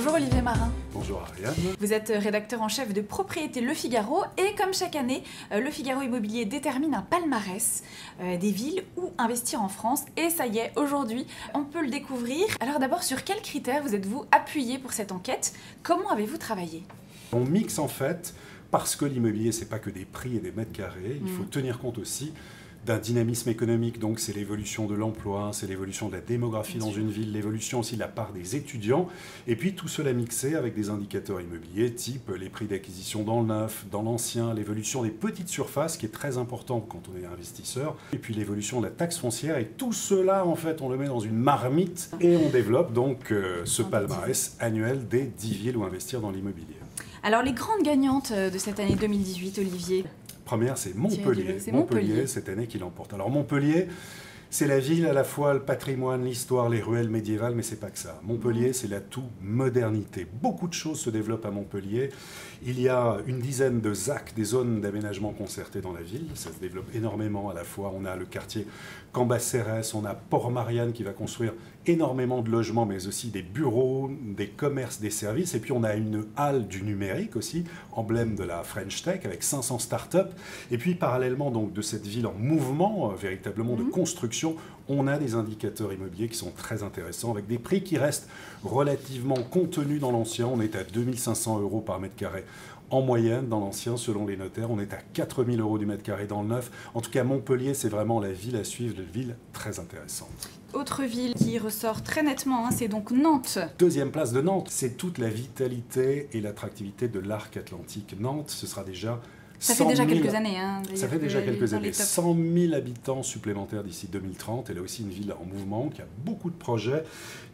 Bonjour Olivier Marin. Bonjour Ariane. Vous êtes rédacteur en chef de Propriété Le Figaro et comme chaque année, Le Figaro Immobilier détermine un palmarès des villes où investir en France. Et ça y est, aujourd'hui, on peut le découvrir. Alors d'abord, sur quels critères vous êtes-vous appuyé pour cette enquête? Comment avez-vous travaillé? On mixe en fait, parce que l'immobilier, c'est pas que des prix et des mètres carrés, il faut tenir compte aussi d'un dynamisme économique, donc c'est l'évolution de l'emploi, c'est l'évolution de la démographie dans une ville, l'évolution aussi de la part des étudiants, et puis tout cela mixé avec des indicateurs immobiliers, type les prix d'acquisition dans le neuf, dans l'ancien, l'évolution des petites surfaces, qui est très important quand on est investisseur, et puis l'évolution de la taxe foncière, et tout cela, en fait, on le met dans une marmite, et on développe donc ce palmarès annuel des 10 villes où investir dans l'immobilier. Alors les grandes gagnantes de cette année 2018, Olivier? Première, c'est Montpellier. Montpellier, cette année qui l'emporte. Alors Montpellier, c'est la ville à la fois le patrimoine, l'histoire, les ruelles médiévales, mais c'est pas que ça. Montpellier, c'est l'atout modernité. Beaucoup de choses se développent à Montpellier. Il y a une dizaine de ZAC, des zones d'aménagement concerté dans la ville. Ça se développe énormément à la fois. On a le quartier Cambacérès, on a Port-Marianne qui va construire énormément de logements, mais aussi des bureaux, des commerces, des services. Et puis on a une halle du numérique aussi, emblème de la French Tech, avec 500 startups. Et puis parallèlement donc de cette ville en mouvement, véritablement de construction, on a des indicateurs immobiliers qui sont très intéressants, avec des prix qui restent relativement contenus dans l'ancien. On est à 2500 € par mètre carré. En moyenne, dans l'ancien, selon les notaires, on est à 4000 € du mètre carré dans le neuf. En tout cas, Montpellier, c'est vraiment la ville à suivre, une ville très intéressante. Autre ville qui ressort très nettement, c'est donc Nantes. Deuxième place de Nantes, c'est toute la vitalité et l'attractivité de l'arc atlantique. Nantes, ce sera déjà... Ça fait déjà quelques années. Hein, ça fait déjà quelques années. 100 000 habitants supplémentaires d'ici 2030. Elle a aussi une ville en mouvement qui a beaucoup de projets.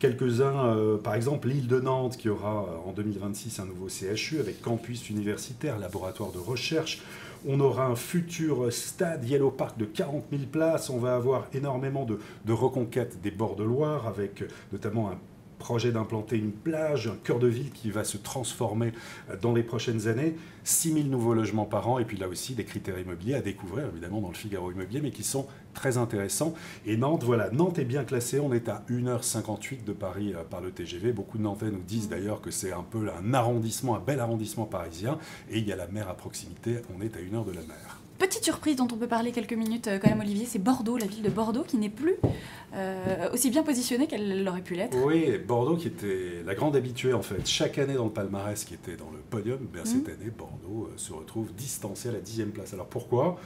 Quelques-uns, par exemple l'île de Nantes qui aura en 2026 un nouveau CHU avec campus universitaire, laboratoire de recherche. On aura un futur stade Yellow Park de 40 000 places. On va avoir énormément de reconquête des bords de Loire avec notamment un projet d'implanter une plage, un cœur de ville qui va se transformer dans les prochaines années, 6 000 nouveaux logements par an, et puis là aussi des critères immobiliers à découvrir, évidemment, dans le Figaro Immobilier, mais qui sont très intéressants. Et Nantes, voilà, Nantes est bien classée, on est à 1h58 de Paris par le TGV. Beaucoup de Nantais nous disent d'ailleurs que c'est un peu un arrondissement, un bel arrondissement parisien, et il y a la mer à proximité, on est à 1 heure de la mer. Petite surprise dont on peut parler quelques minutes quand même, Olivier, c'est Bordeaux, la ville de Bordeaux qui n'est plus aussi bien positionnée qu'elle aurait pu l'être. Oui, Bordeaux qui était la grande habituée en fait. Chaque année dans le palmarès qui était dans le podium, cette année Bordeaux se retrouve distancé à la 10e place. Alors pourquoi ?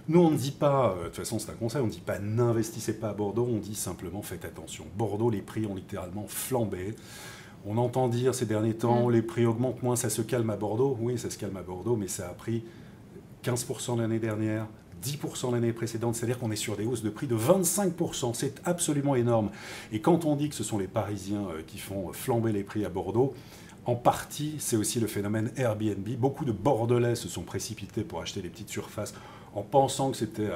Nous on ne dit pas, de toute façon c'est un conseil, on ne dit pas n'investissez pas à Bordeaux, on dit simplement faites attention. Bordeaux, les prix ont littéralement flambé. On entend dire ces derniers temps, les prix augmentent moins, ça se calme à Bordeaux. Oui, ça se calme à Bordeaux, mais ça a pris 15% l'année dernière, 10% l'année précédente, c'est-à-dire qu'on est sur des hausses de prix de 25%, c'est absolument énorme. Et quand on dit que ce sont les Parisiens qui font flamber les prix à Bordeaux, en partie, c'est aussi le phénomène Airbnb. Beaucoup de Bordelais se sont précipités pour acheter des petites surfaces en pensant que c'était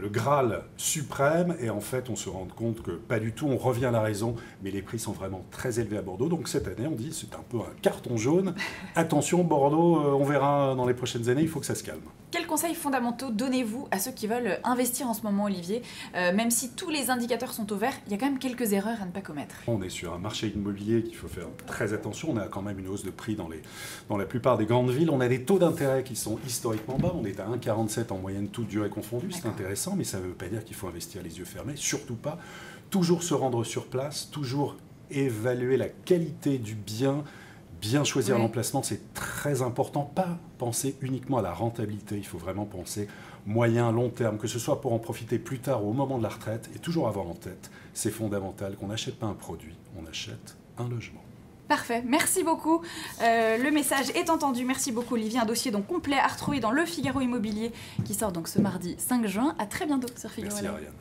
le Graal suprême, et en fait on se rend compte que pas du tout, on revient à la raison, mais les prix sont vraiment très élevés à Bordeaux. Donc cette année on dit c'est un peu un carton jaune, attention Bordeaux, on verra dans les prochaines années, il faut que ça se calme. Quels conseils fondamentaux donnez-vous à ceux qui veulent investir en ce moment, Olivier? Même si tous les indicateurs sont au vert, il y a quand même quelques erreurs à ne pas commettre. On est sur un marché immobilier qu'il faut faire très attention. On a quand même une hausse de prix dans la plupart des grandes villes. On a des taux d'intérêt qui sont historiquement bas. On est à 1,47 en moyenne, toute durée confondue. C'est intéressant, mais ça ne veut pas dire qu'il faut investir les yeux fermés. Surtout pas. Toujours se rendre sur place, toujours évaluer la qualité du bien. Bien choisir l'emplacement, c'est très important. Pas penser uniquement à la rentabilité, il faut vraiment penser moyen, long terme, que ce soit pour en profiter plus tard ou au moment de la retraite, et toujours avoir en tête, c'est fondamental qu'on n'achète pas un produit, on achète un logement. Parfait, merci beaucoup. Le message est entendu. Merci beaucoup, Olivier. Un dossier donc complet à retrouver dans Le Figaro Immobilier qui sort donc ce mardi 5 juin. À très bientôt sur Figaro. Merci Ariane.